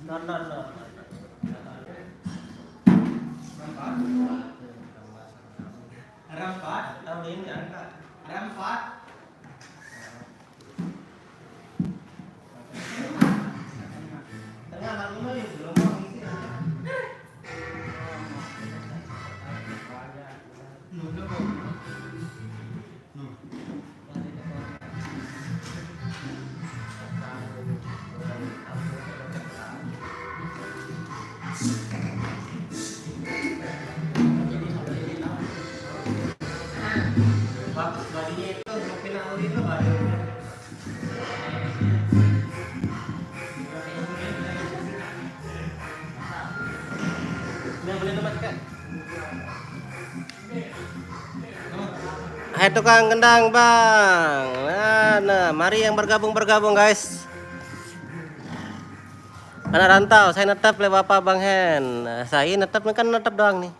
Rampat, tahun ini angkat. Rampat. Tengah lalu mah ya belum mau ngisi. Badinya itu mungkin aku itu baru. Yang boleh tempat kan? Hai tukang gendang bang. Nah, mari yang bergabung guys. Anak rantau, saya netap oleh bapak Bang Hen. Nah, saya netap kan netap doang nih.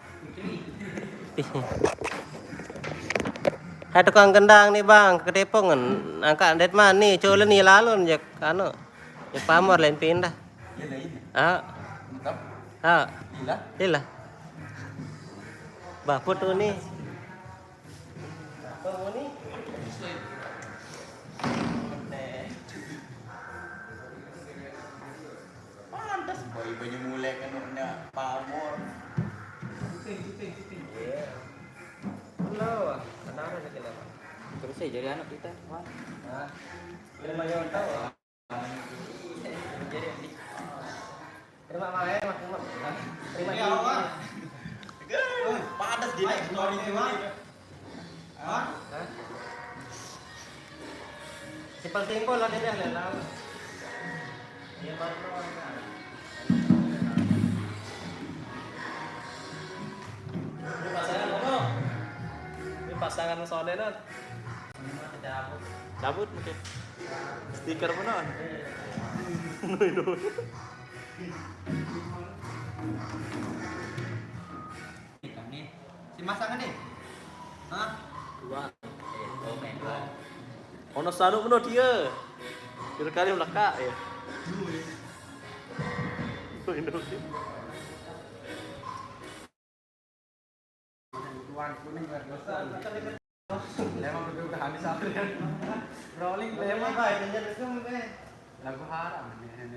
Hai tukang gendang nih bang, ke Depok kan, angkat det mana nih, coba nih lalu jak, anu, jak pamor lain pindah. Ah, ah, ilah, baput tuh nih. Pantas boy banyak mulai kan pamor. Halo, kenapa sih kita? Terus saya jadi anak kita. Wah. Nah, terima yang tahu. Jadi Terima kasih mas. Terima Ya Allah. Panas gini story itu. Hah? Simpel simpel lah dia lelang. Dia baru pasangan saudaraan cabut mungkin. Stiker mana? Si masangan nih. Hah? Dua. Ono sanu meno dia. Kali melaka ya. Tuan kuning berdosa. Lemang berdua habis akhirnya. Rolling lemang baik lagu haram ini.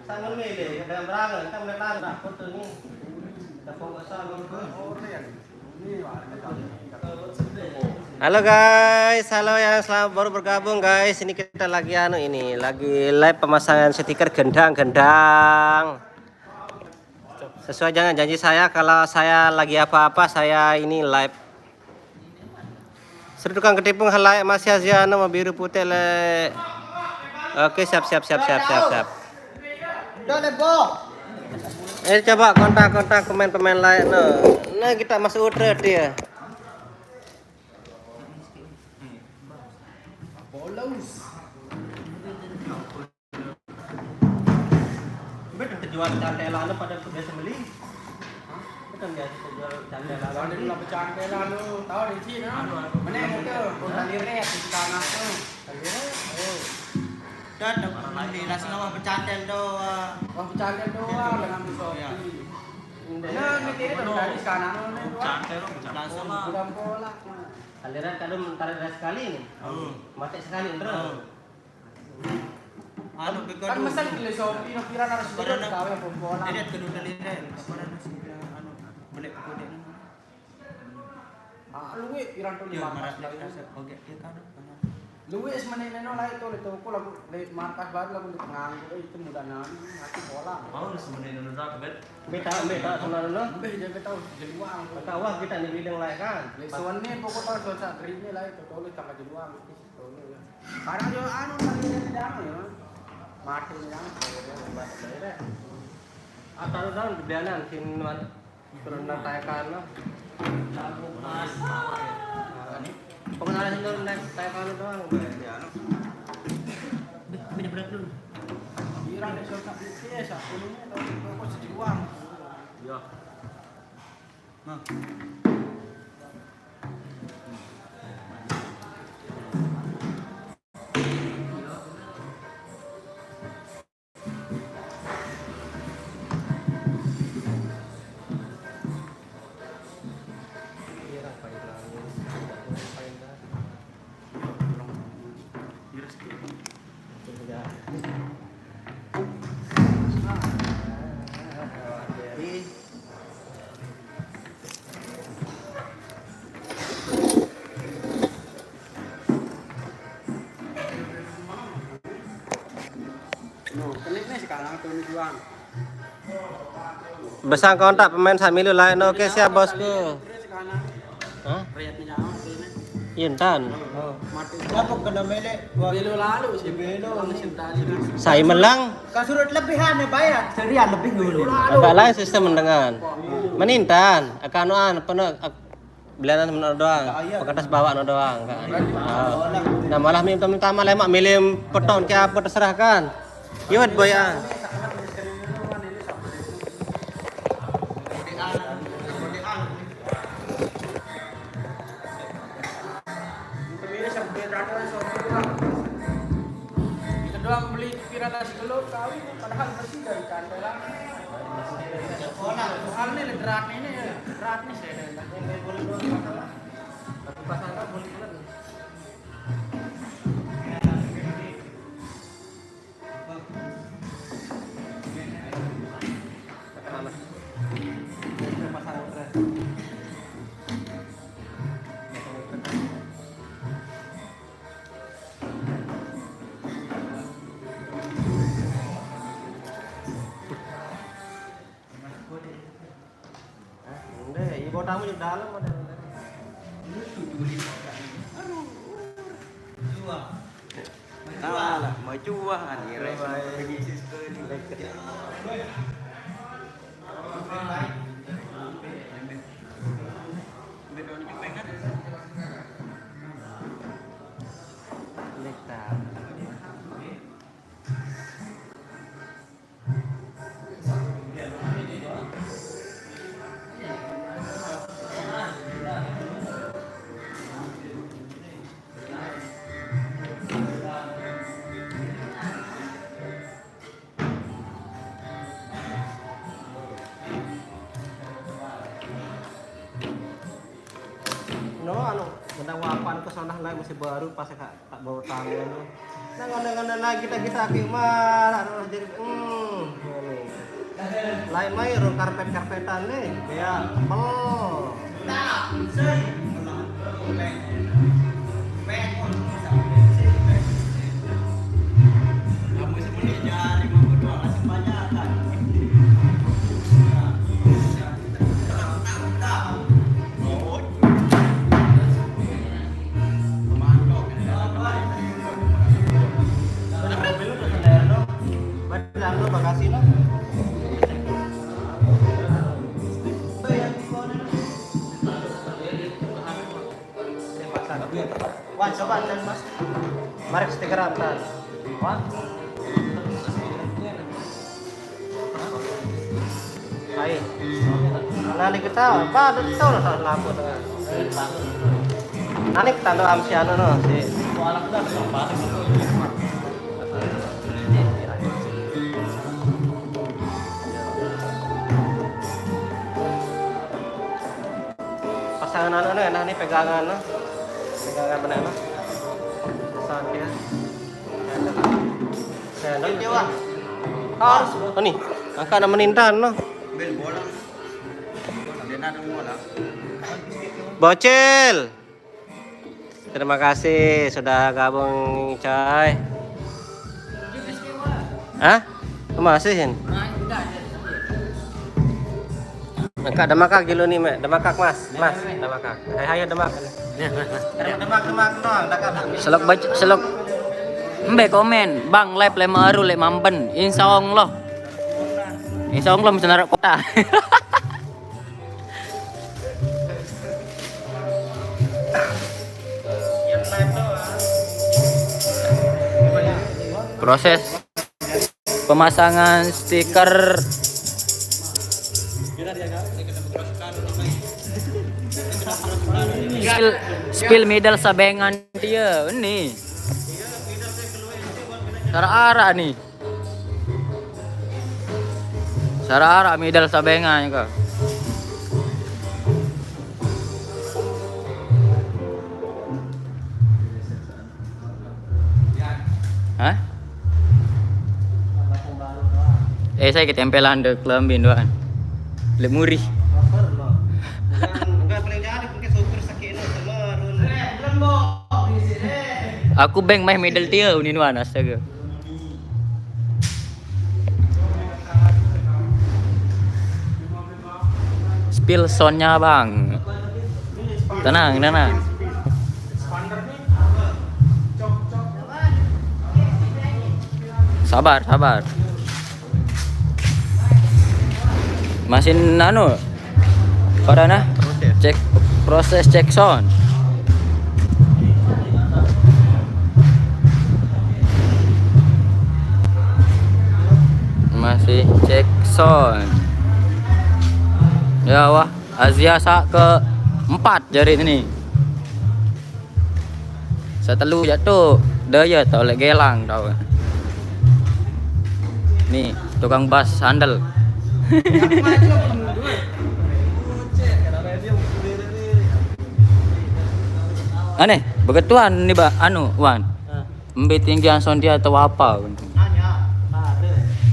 sangat milih dalam berangkat kita mulai tahu foto ini kita fokusan Halo guys, halo yang selamat baru bergabung guys. Ini kita lagi lagi live pemasangan stiker gendang. Sesuai jangan janji saya kalau saya lagi apa-apa saya ini live. Seru tukang ketipung halai masih Aziano mau biru putih le. Oke, siap. Coba kontak pemain lain. Nah, kita masuk order dia. Betul terjual cantelan pada biasa beli. Betul biasa terjual cantelan. Kalau dia bilang cantelan lu tahu di sini mana itu tali red di tanah tuh. Dan di nasi nama bercantel doang. Wah bercantel doang dengan Shopee. Nah, ini kira dari kanan lu cantel langsung bukan pola. Aliran kadang tarik sekali nih. Mati sekali terus. Kan mesen di Shopee no kira harus beli gawe pola. Lihat kedua lihat. Kapan nasi anu beli kode. Lu pirang tuh 500 oke dia kan. Luwes meneno lah itu ko lagu markas baru lagu nganggo itu mudah nang mati pola. Mau sebenarnya udah bet. Beta sebenarnya Mbeh jangan tahu jadi uang. tahu kita di bidang lain kan. Soalnya pokok tahu soal sagrine lah itu tolong tambah jadi uang itu tolong ya. Karena yo anu tadi dari dalam ya. Mati yang daerah. Atau daun bianan sin mana. Turun tayakan lo. Pengenalan itu naik tayakan lo doang. Ya anu. Bener dulu. Irang desa tak bisa sak ini pokok jadi uang. Iya. Nah. Keniknya sekarang tuh juang. Besang kontak pemain Samilu lain oke siap bosku. Hah? Riyadnya jauh ini. Yuntan. Mati. Siapa kena melek? Belo lalu si Belo mesin tali. Saya melang. Kan surut lebihan ya bayar. Serian lebih dulu. Agak lain sistem mendengar. Menintan akan anuan penuh belian menurut doang. Pekertas bawa no doang kan. Nah malah minta malah mak milih peton ke apa terserah kan. Iwat boyan. Kita doang beli pikiran nasi telur kali padahal bersih dari candelan. Soal ini berat ini berat nih saya. Pasangkan boleh kan? Ibu tamu di dalam ada. Nah, mau cuah kan ya. No, anu, benda wapan ke sana lah masih baru pas tak bawa tamu anu. Nah, ngene lagi kita mah harus jadi lain main ro karpet-karpetan nih, kayak mall. Kamu sebenarnya jari mau doang masih banyak kan. Wah, coba dan Mas. Mari stikeran kan. Wah. Baik. Nanti kita apa ada tahu lah lampu dengan. Nanti kita doa amsiano no si. Pasangan anu enak nih pegangan no. Pegangan benar no. Sakit. Sendal dewa. Harus. Oh nih, angka nama menintan no. Bel bola. Dia ada bola. Bocil. Terima kasih sudah gabung coy. Hah? Kemasihin? Angka demakak gilo nih, Mek. Demakak, Mas. Mas, demakak. Hayo demak. Demak doang, Selok mbe komen bang live le maru le mampen insyaallah mesti naruh kota. Proses pemasangan stiker spill middle sabengan dia ini Sarah nih Sarah middle sabengan kok hah saya ketempelan dek kelambin doang. Lek murih. Enggak paling jadi pakai super sakit semerun. Aku beng mah medal dia unin wan astaga. Spill soundnya bang. Tenang, tenang. Sabar, sabar. Masih nano. Pada nah. Cek proses cek sound. Masih cek sound. Ya wah, Asia ke 4 jari ini. Setelu jatuh, daya tau lek gelang tau. Nih, tukang bass handal. Aneh, begituan nih Pak, anu Wan. Embe tinggian sound dia atau apa? Nanya,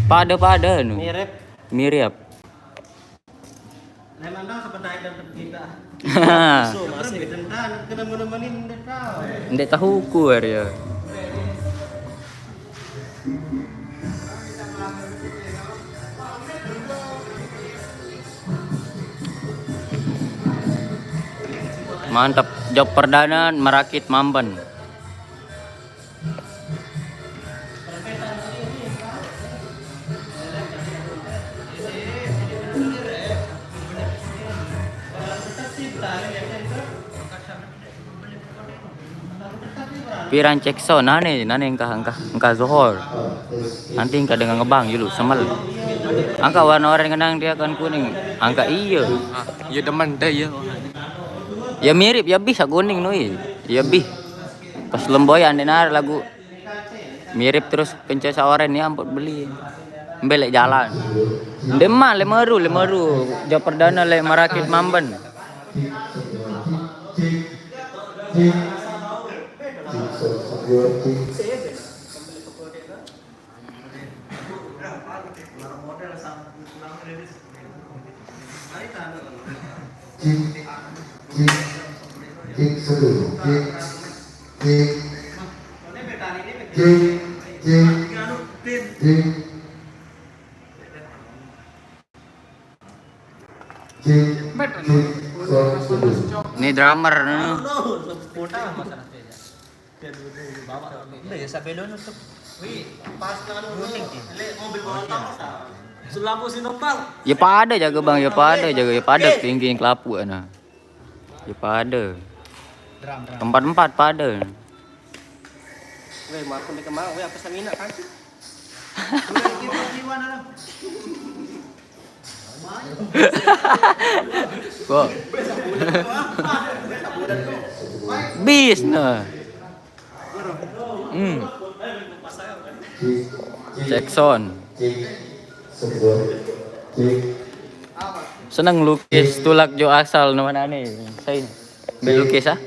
Pada anu. Mirip. Mirip. Lemanda sebenarnya dan kita. Hahaha. So masih dendam kena menemenin tahu. Ndek tahu kuar ya. Mantap, job perdana merakit Mamben. Piran cek so nane engkah Zohor. Nanti engkah dengan ngebang dulu semel. Angka warna orang kenang dia kan kuning. Angka iya. Ya demen deh ya. Ya mirip ya bisa kuning noi. Ya bih. Pas lemboyan denar lagu mirip terus pencet sawaran ya ampun beli. Belek jalan. Deman lemaru. Job perdana lek merakit Mamben. Ini drummer. ya sampai dono tuh. Pas nanu mobil bawa Selaku Sinopal. Ya pada jaga bang, ya pada tinggi kelapu ana. Ya pada. Tempat pada. Weh, mau aku kemana? Weh, apa samina kan? Kok? Bis nah. Jackson. Seneng lukis tulak jo asal namanya nih. Saya belukis ah.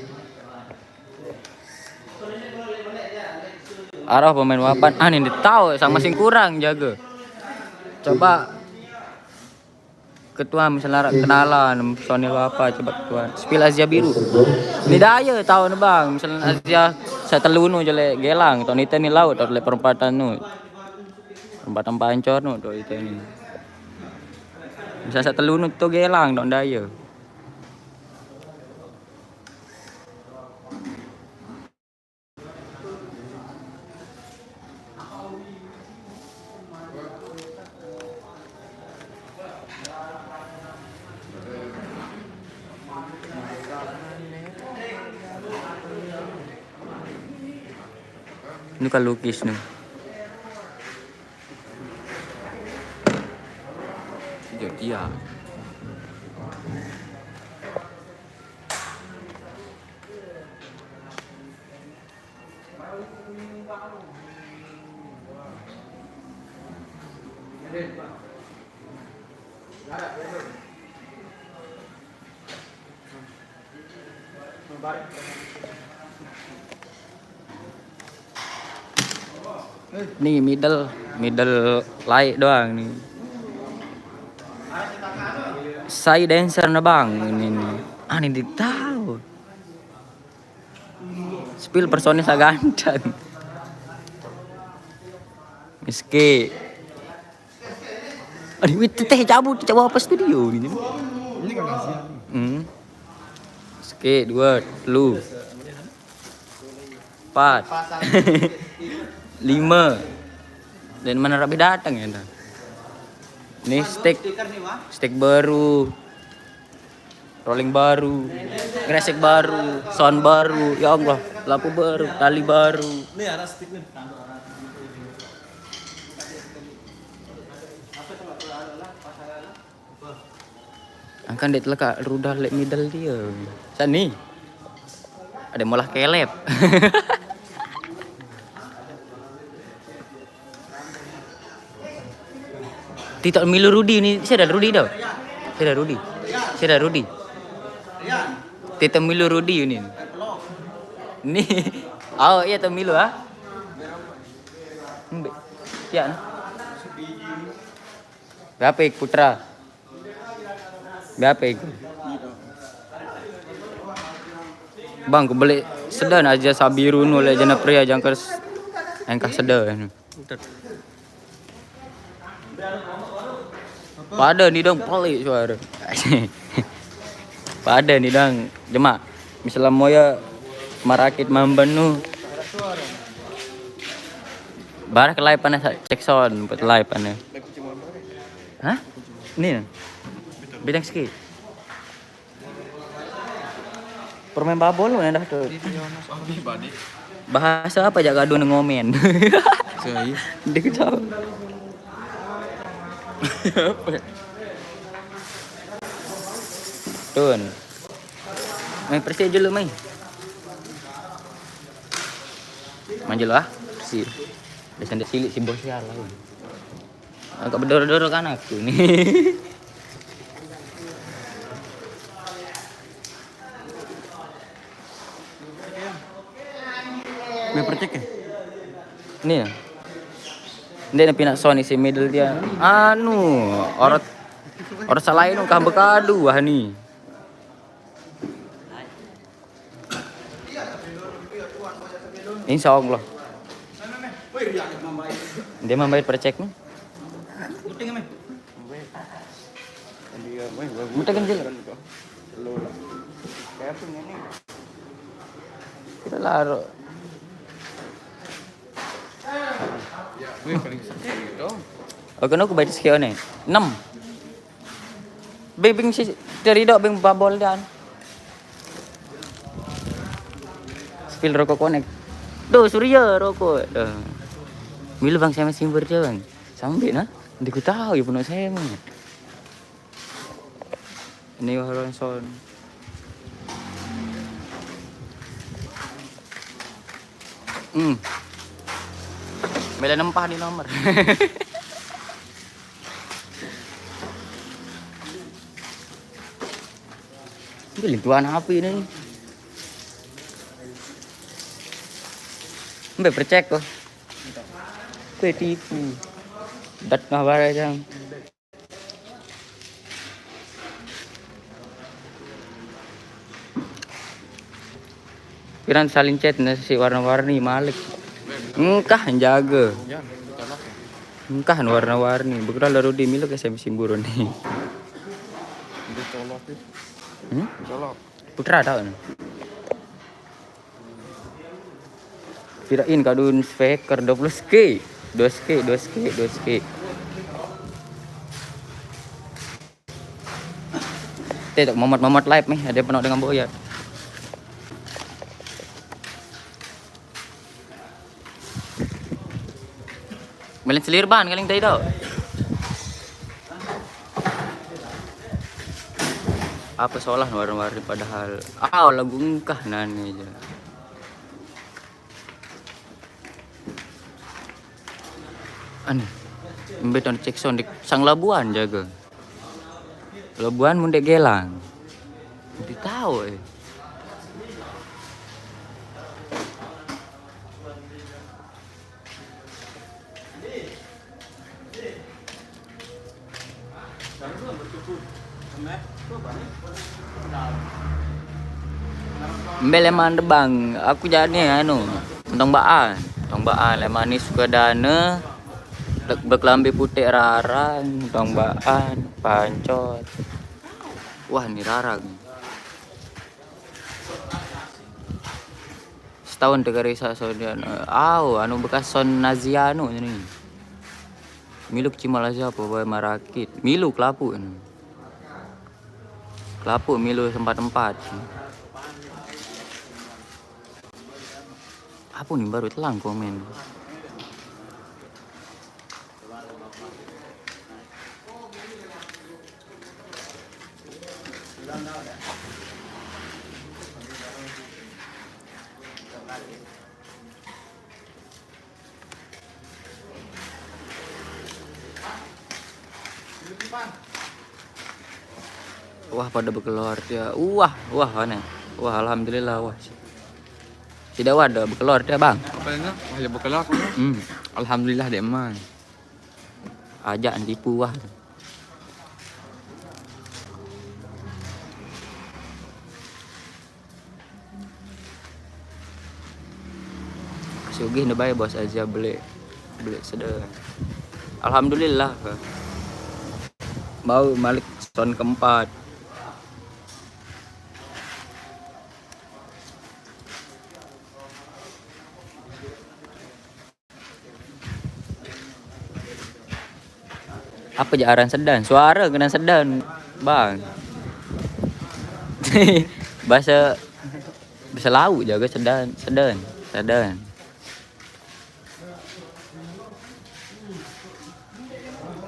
Arah pemain wapan. Ah ini tahu sama sing kurang jaga. Coba ketua misalnya kenalan personil apa coba ketua Spill Asia biru. Ini daya tahu nih bang misalnya Asia saya telunu jele gelang tahun itu nih laut atau perempatan nu perempatan pancor nu tuh itu ini. Bisa saya telunu tuh gelang tahun daya. Ini kan lukis nih. Jadi ya. Nih middle light doang nih. Saya dancer na bang ini. Ini tahu. Spill personil sa ganteng. Meski. Aduh, itu teh cabut apa studio ini? Ini kan Asia. Meski 2, 3, 4, 5. Dan mana rapi datang ya? Ini steak baru, rolling baru, gresek baru, sound baru, ya Allah, lampu baru, tali baru. Nih ada stick nih. Angkan dia telah rudah lek middle dia. Sani. Ada molah kelep. Tidak milu Rudi ini. Saya ada Rudi dah. Saya ada Rudi. Tidak milu Rudi ini. Ni. Oh iya tu milu ah. Ya. Berapa ik putra? Berapa ik? Bang, aku beli sedan aja sabirun oleh jana pria jangkar engkah sedan. Pada ni dong pelik suara. Pada ni dong jemaah. Misalnya moya marakit mambanu. Barak live panas cek sound buat live panas. Hah? Ini bidang sikit. Permain babol mana dah tu. Bahasa apa jak gaduh ngomen. Saya. Dia tahu. Tun. Main persi dulu main. Manjul ah. Si. Dia sandak silik si bos sial lah. Agak berdoro-doro kan aku ni. Main percek ya? Ni ya. Dia nak pinak Sony si middle dia. Anu, orang salain nu kah bekadu wah ni. Insyaallah. Dia membayar percek ni. Muta kan jelas. Kita laro. Oke, aku bayar sekian ni. 6. Bebing si dari dok beng babol dan. Spill rokok connect. Doh, Surya rokok. Dah. Mila bang saya masih berja bang. Sambil nah. Nanti ku tahu ya punak saya mah. Ini orang son. Bela nempah di nomor. Beli tuan api ini. Mbak percek kok. Kue tipu. Dat ngabar aja. Piran saling chat nasi warna-warni Malik. Engkah jaga. Engkah warna-warni. Begitu lalu di milu ke saya simburu nih. Putra tahu nih. Kirain kadun speaker 20k. 2k. Tidak momat live nih, ada penuh dengan boya. Melen selir ban kaling tadi tau. Apa solah warna-warni padahal. Lagu engkah nani aja. Ani, beton cek sound di sang Labuan jaga. Labuan mundek gelang. Nanti tahu Mbel leman bang, aku jadi anu, tong baan leman ni suka dana, berkelambi putih rarang, tong baan, pancot. Wah ini rarang. Setahun tegari sasodian, anu bekas son Nazia anu ini. Miluk Cimalazia apa bae marakit, milu kelapu ini. Kelapu milu tempat-tempat. Apa nih baru telang komen. Wah pada berkeluar dia. Wah aneh. Wah alhamdulillah wah. Tidak ada berkeluar dia bang. Apa ini? Wah ya berkeluar. Alhamdulillah deh man. Ajak tipu wah. Sugih nih bae bos aja beli sedang. Alhamdulillah. Mau balik son keempat. Apa jaran sedan? Suara kena sedan, bang. bahasa laut jaga sedan.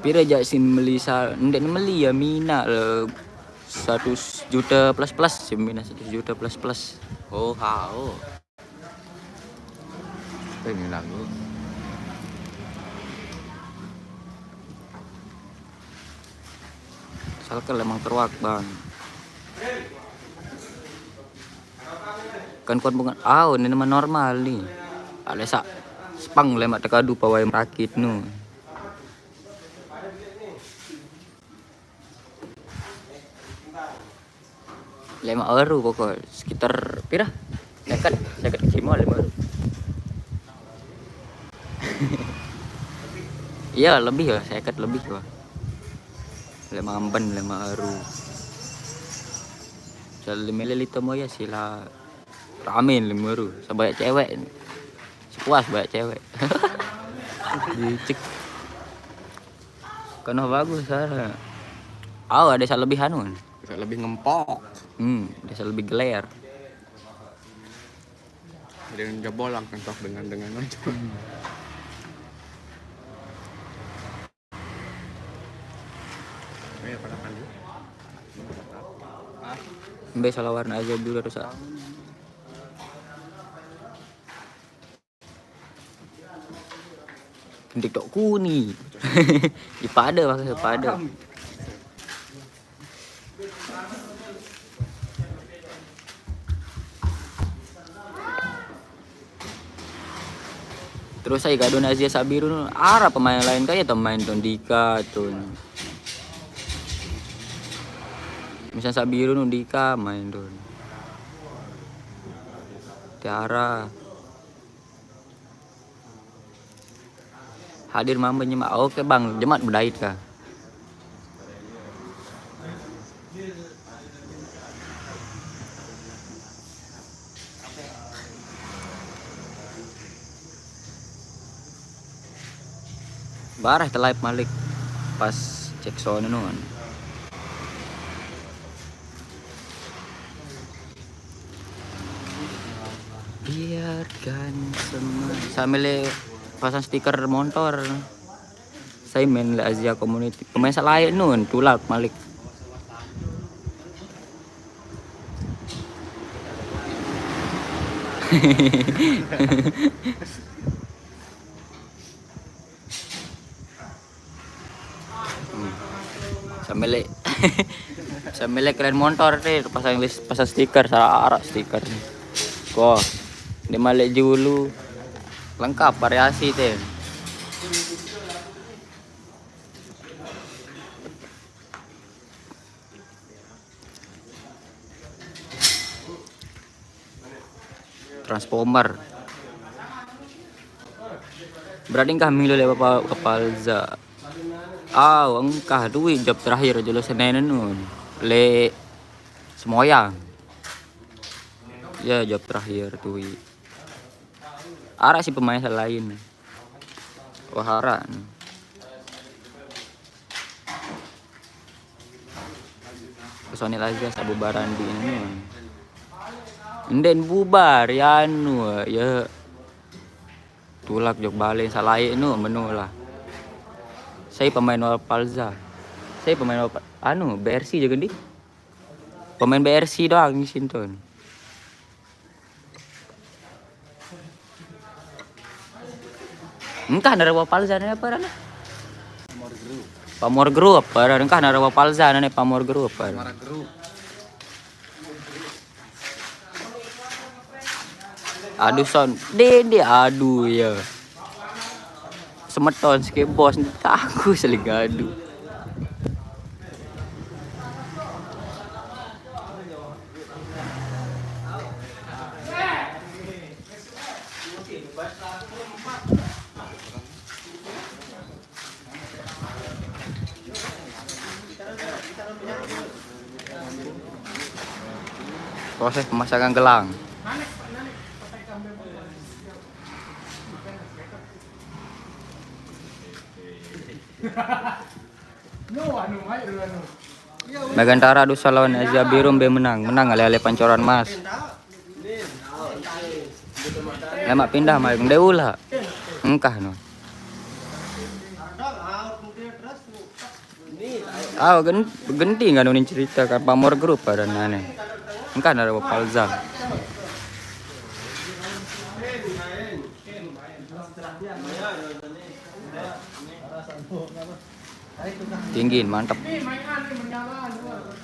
Pira jak sin meli ndak meli ya mina le 100 juta plus mina 100 juta plus. Oh hao. Ini lagu. Salkel emang teruak bang. Kan bukan ini nama normal nih. Ada sak spang lemak tekadu pawai merakit nu. Lemak euro pokok sekitar pira? Dekat kimo 5 euro. Iya lebih ya, 50 lebih kok. 5 euro. Jadi mililiter mo ya sila ramen 5 euro. Sebanyak cewek. Sepuas banyak cewek. Dicek. Karena bagus sana. Ada lebih anu. Bisa lebih ngempok. Bisa lebih geler. Ada yang jebolang kentok dengan aja. Ya pada mandi. Mbak salah warna aja dulu rusak. TikTok kuni. Ipada pakai pada. Terus saya kadon Asia Sabiru arah pemain lain kayak pemain Tondika tuh. Misal Sabiru Dika main tuh. Tiara. Hadir mama nyemak. Oke bang, jemaat berdait kah? Barah terlive Malik pas cek sono nun. Biarkan semua sambil pasang stiker motor. Saya main La Asia Community. Pemain lain nun tulak Malik. sambil keren motor nih pasang stiker salah arah stiker kok di Malek dulu lengkap variasi teh Transformer. Berarti kami lu lewat Palza. Engkah duit job terakhir jelo Senin nun. Le semoyang. Ya job terakhir duit. Ara si pemain lain. Wahara. Personil aja sabubaran di ini. Inden bubar ya ya. Tulak jok balik salai nu menu lah. Saya pemain Palza. Saya pemain BRC juga di. Pemain BRC doang di sini. Engkah narawa Palza na apa rana? Pamor Group. Engkah narawa Palza na Pamor Group. Aduh son, dede aduh ya. Semeton ske bos aku seling aduh. Proses pemasangan gelang. Megantara Dusa lawan Asia Biru menang ale-ale pancoran mas. Lemak pindah mah deula. Engkah no. Genti nggak nunin cerita kan Pamor Group pada nane. Engkah nara Palza. Tinggiin mantap.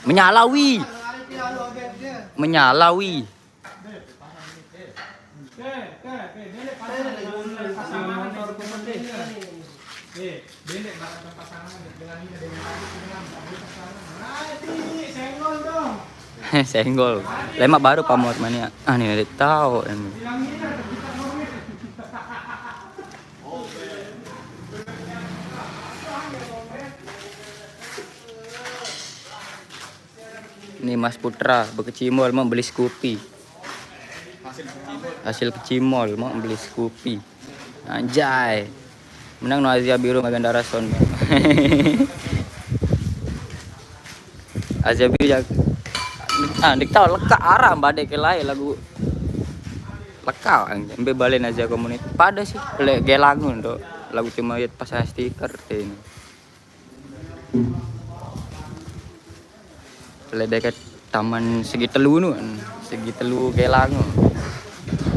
Menyalawi. Senggol. Lemak baru Pamor mania. Nih tahu. Ini Mas Putra bekecimol mau beli Scoopy. Hasil kecimol mau beli Scoopy. Anjay. Menang no Asia Biru Megandara Son. Asia Biru jak. Dik tahu leka arah badai ke lain lagu. Leka embe balen aja komunitas. Pada sih le gelangun tuh. Lagu cuma pas stiker ini. Le dekat taman Segitelu nu, Segitelu Gelang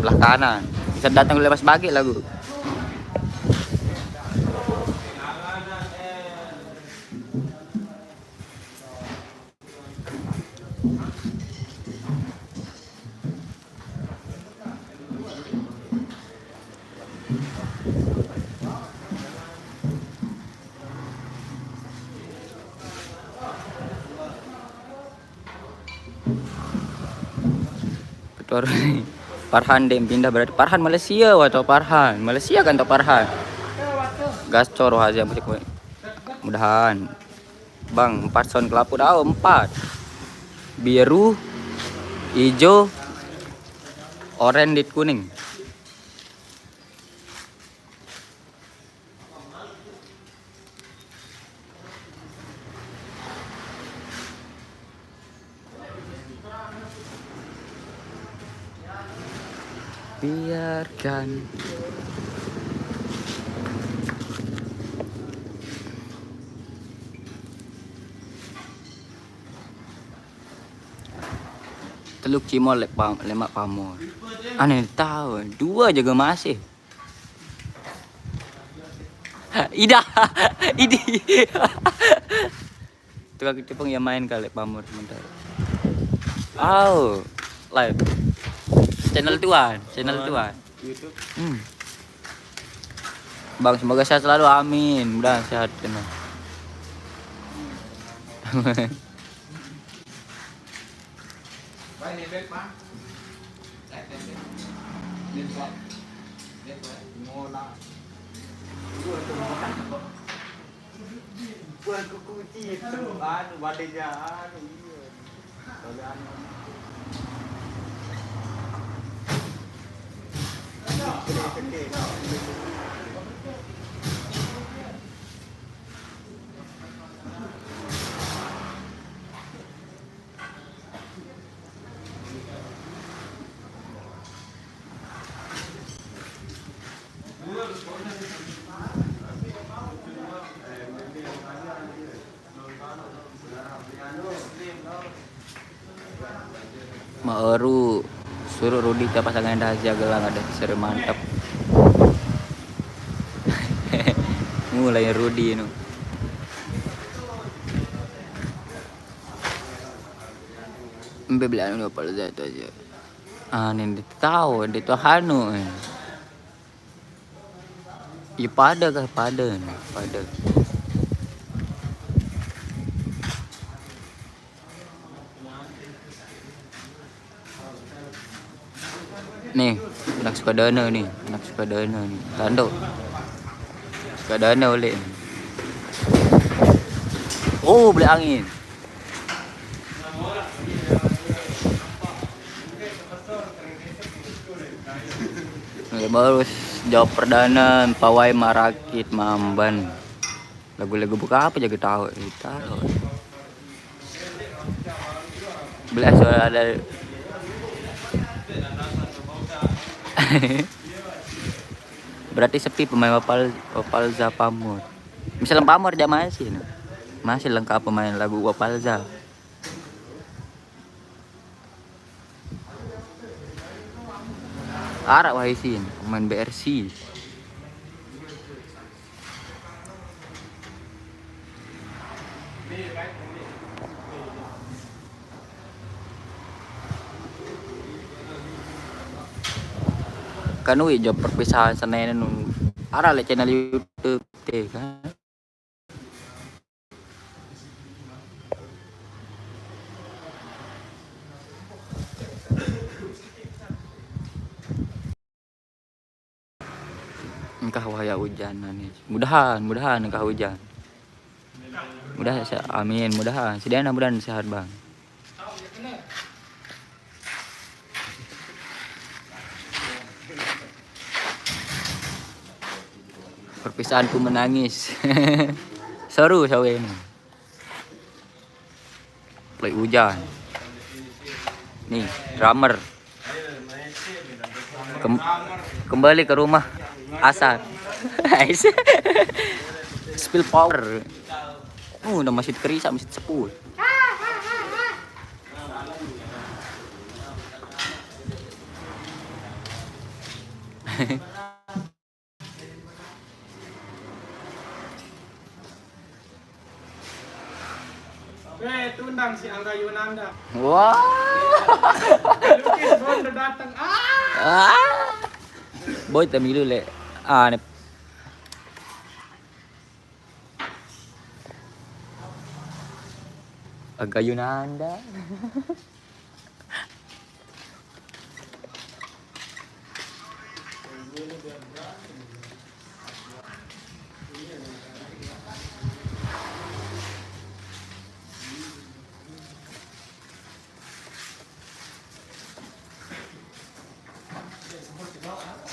belah kanan. Bisa datang lepas bagi lagu. Parhan dem pindah berarti Parhan Malaysia atau Parhan Malaysia kan atau Parhan Gascor aja mudahan Bang 4 son kelapa dah 4 biru hijau oranye dit kuning biarkan teluk cimol lemak Pamor aneh tahu 2 juga masih Ida Idi tukang Jepang yang main kali Pamor sebentar live channel tuan YouTube. Bang semoga sehat selalu amin mudah sehat benar. Buat kukuci itu, badannya iya. Maru suruh Rudi ke pasangan rahasia gelang ada seru mantap. Mulai Rudi nu. Mbe beli anu apa itu aja. Ini tahu dia tuh hanu. Ya pada kah pada. Nih, anak Sukadana nih. Tando. Sukadana oleh. Oh, beli angin. Baru jawab perdana pawai marakit mamban. Lagu-lagu buka apa jaga tahu. Belas ada. Berarti sepi pemain Wapalza Pamor. Misalnya Pamor aja masih lengkap pemain lagu Wapalza. Arak Wahisin pemain BRC. Kanu job perpisahan Senin nun ara le channel YouTube teh kan. Engkah wahya hujanan nih. Mudahan engkah hujan. Amin, mudahan. Sidana mudahan sehat, Bang. Perpisahanku menangis. Seru sawe ini. Play hujan. Nih, drummer. Kembali ke rumah Asar. Spill power. Udah masih kerisa, masih 10. Tundang si Angga Yunanda. Wah. Lukis udah datang. Boy tamilu le. Ne. Angga Yunanda.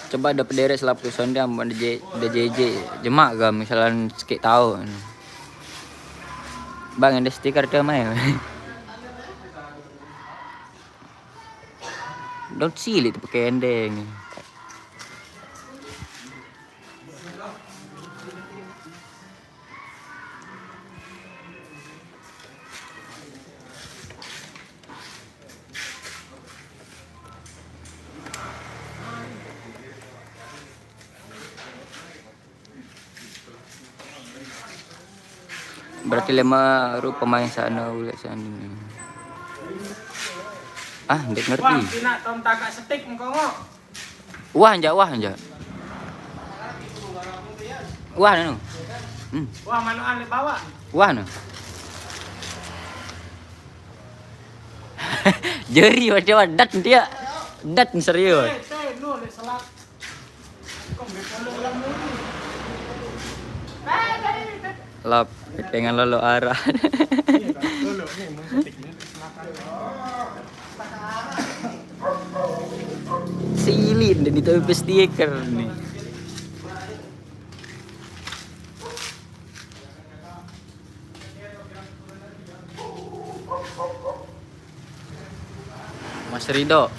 Coba ada pederes lah putusan dia ada JJ jemak gak misalnya sekit tahu Bang ada stiker dia main. Don't see itu pakai ending. Berarti 5 rupa pemain sana ulat sana. Ndek ngerti. Wah, kena tom tagak setik mengkongok. Wah anja. Wah nu. Wah, manuan le bawa. Wah nu. Jeri macam dat dia. Dat serius. Teh, nu le selalu Lap, pengen lolo arah. Silin dan itu stiker nih. Mas Rido.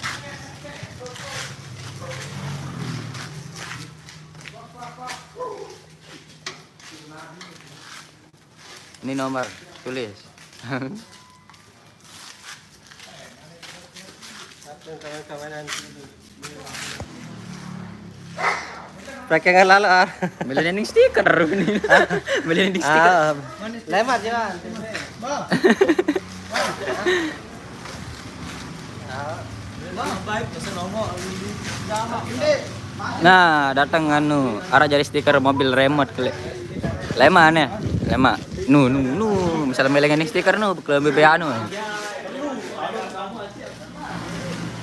Ini nomor tulis. Pegangan lalu ar. Beli nending stiker ini. Beli nending stiker. Lewat jalan. Nah, datang anu, arah jari stiker mobil remote kali. Lema nih, lema. Nu, misalnya melengin stiker nu, lebih anu.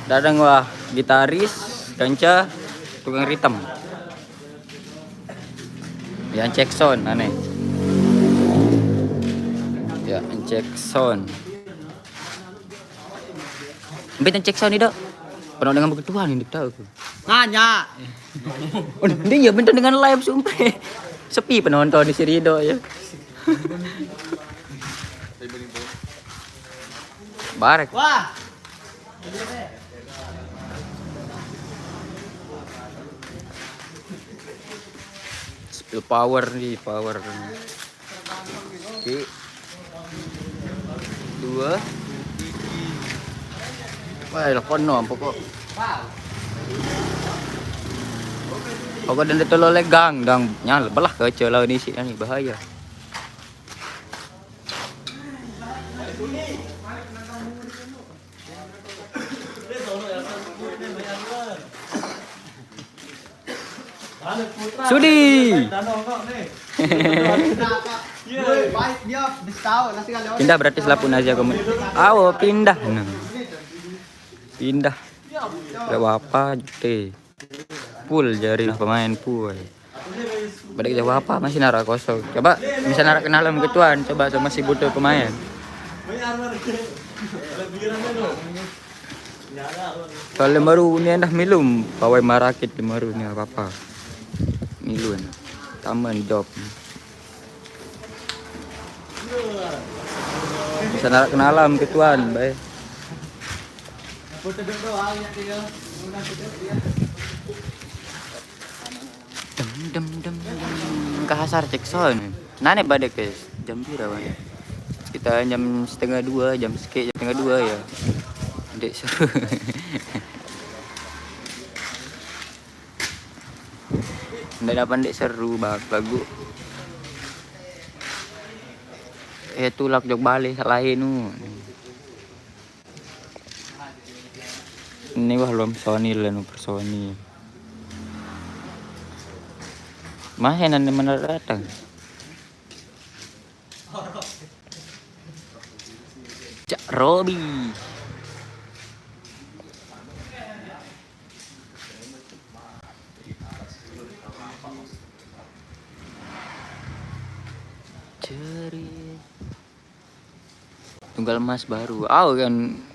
Datang wah, gitaris, kanca, tukang ritem. Yang cek sound aneh. Ya, cek sound. Bintang cek sound itu. Pernah dengan begituan ini tahu. Nanya. Oh, dia ya bentar dengan live sumpah. Sepi penonton di Sirido ya. Barek. Wah. Spill power nih, power. Oke. 2. Wah, telepon no pokok. Pokok dan itu lo legang dang nyala belah ke lawan isi ini bahaya. Sudi. Pindah berarti selapun aja kamu. Awo pindah. Nah. Pindah. Lewat apa jute. Full jari pemain full. Balik jawab apa masih nara kosong. Coba misalnya nara kenalan ketuan, coba masih butuh pemain. Kalau baru ini dah milum, pawai marakit baru ni apa? Milun. Taman job. Bisa nara kenalan ketuan, baik. Dem kahasar cek sound. Nane badek guys. Jam pira wae? Kita jam setengah 2, jam setengah 2 ya. Dek seru. Ndak dapat dek seru bagus. Tulak jog balik salahin nu. Ini wah belum Sony lah nu Sony. Masih nanti mana datang? Cak Robi. Cerit. Tunggal emas baru. Kan.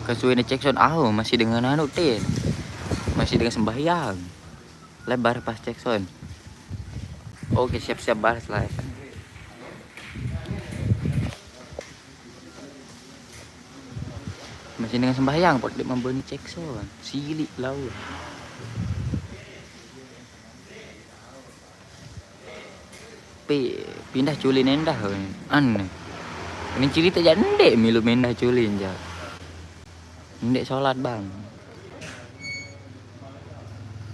Kasuin cek sound masih dengan anu tin. Masih dengan sembahyang. Lebar pas cek sound. Oke, siap-siap bahas lah. Masih dengan sembahyang pot membeli cek sound. Silik lau. Pindah culin endah aneh. Ini cerita jadi ndek milu mendah culin ja. Ndek sholat bang.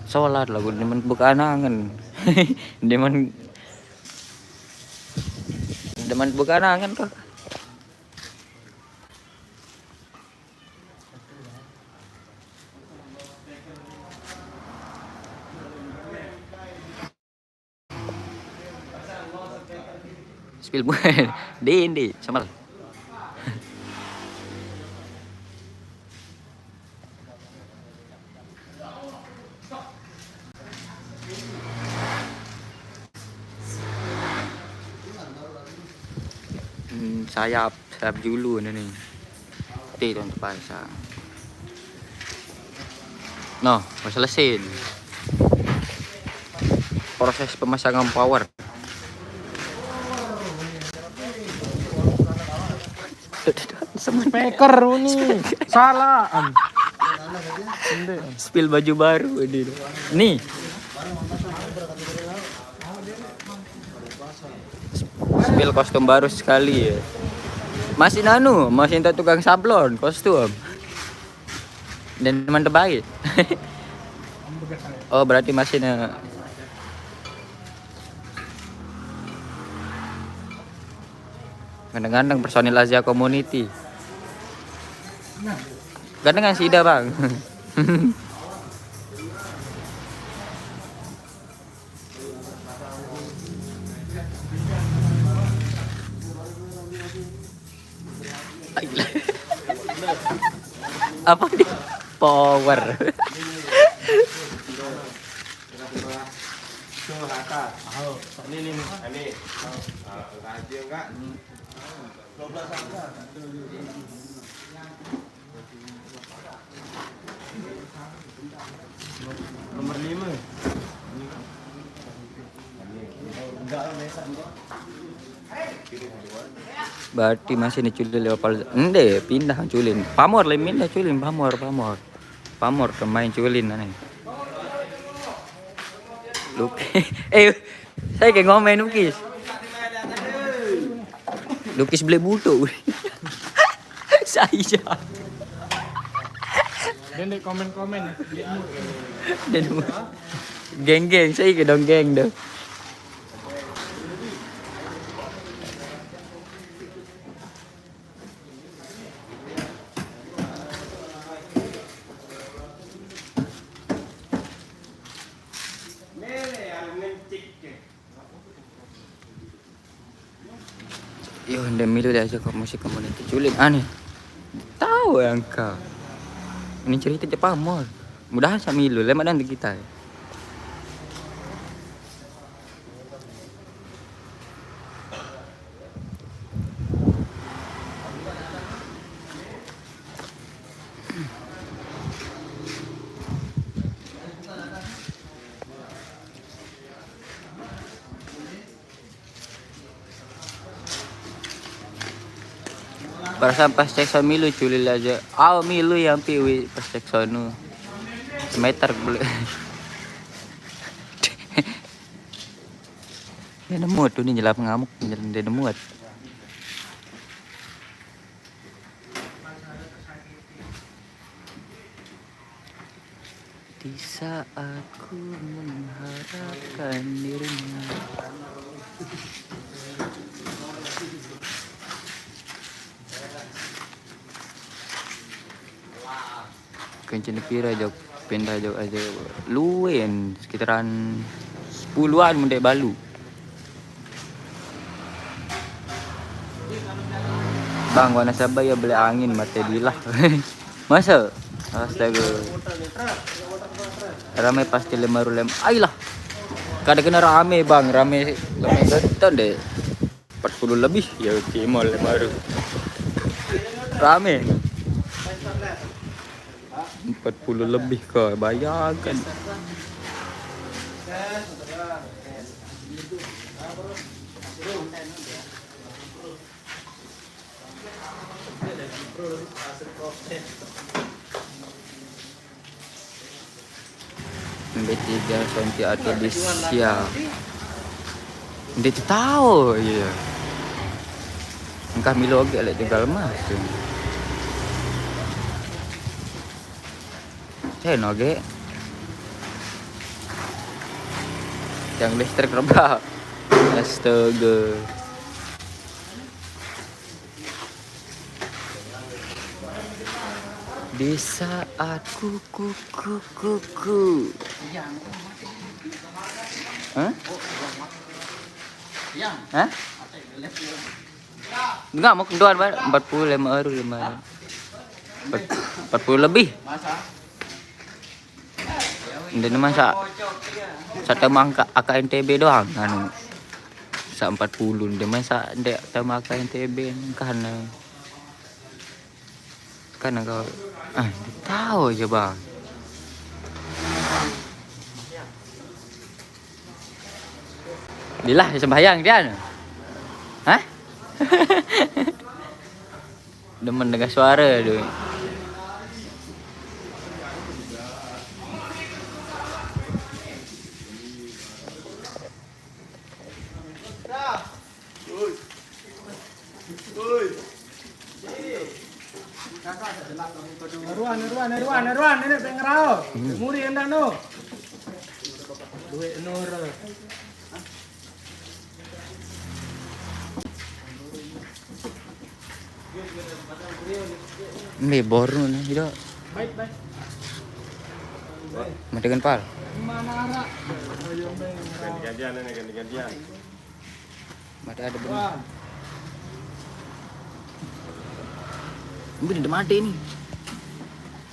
Sholat lah gue demen buka anangan. demen buka anangan kok. Spill buat di sama Sayap dulu ini nih. Tuh terpasang. No, udah selesai. Proses pemasangan power. Speaker ini salah. Spill baju baru ini. Nih. Spill kostum baru sekali ya. Masih minta tukang sablon kostum. Dan teman terbaik. Oh, berarti masih Gandeng-gandeng personil Asia Community. Gandengan Sida, Bang. Apa dia? Power. Nomor 5. Berarti masih diculin leopal. Ende pindah culin. Pamor lemin dah culin pamor. Pamor pemain culin aneh. Saya kayak ngomen Lukis. Lukis beli butuh. Saya. Dan di komen-komen. Dan geng-geng saya ke dong geng dah. Yo, anda milu dah aja kok musik komunitas culin aneh. Tahu yang kau. Ini cerita Jepang mall. Mudahan sa milu lemak dan di kita. Perasaan pas cek sa milu culil aja. Milu yang piwi pas cek sono. Semeter boleh. Dia nemu tuh nih jelap ngamuk, dia nemu. Di saat ku mengharapkan dirinya. Kencing kira jauh pindah jauh aja luwen sekitaran 10-an mendek balu. Bang, warna Sabah ya beli angin mati dilah. Masa? Astaga. Rame pasti lemaru lem. Ayolah. Kada kena rame bang, rame genton deh. 40 lebih ya kimo lemaru. Rame. 40 lebih kok, bayangkan. B3 Sonti atau Disya. Dia tahu ya. Engkau milo oge lek tinggal masuk. Oke. Yang listrik rebah. Astaga. Di saat kuku. Hah? Hah? Enggak mau kenduan 45 euro 40 lebih. Ndene masa satu mangka AKNTB doang anu. Sa 40 ndene masa ndek sama AKNTB kan. Kan kau tahu aja bang. Dilah sembahyang dia. Hah? Demen dengar suara tu. Naruan, ini pengerau. Muri endak no. Duit nur. Ini baru nih, hidup. Baik. Matikan pal. Mana arah? Ganti-gantian. Mati ada benar. Ini udah mati nih.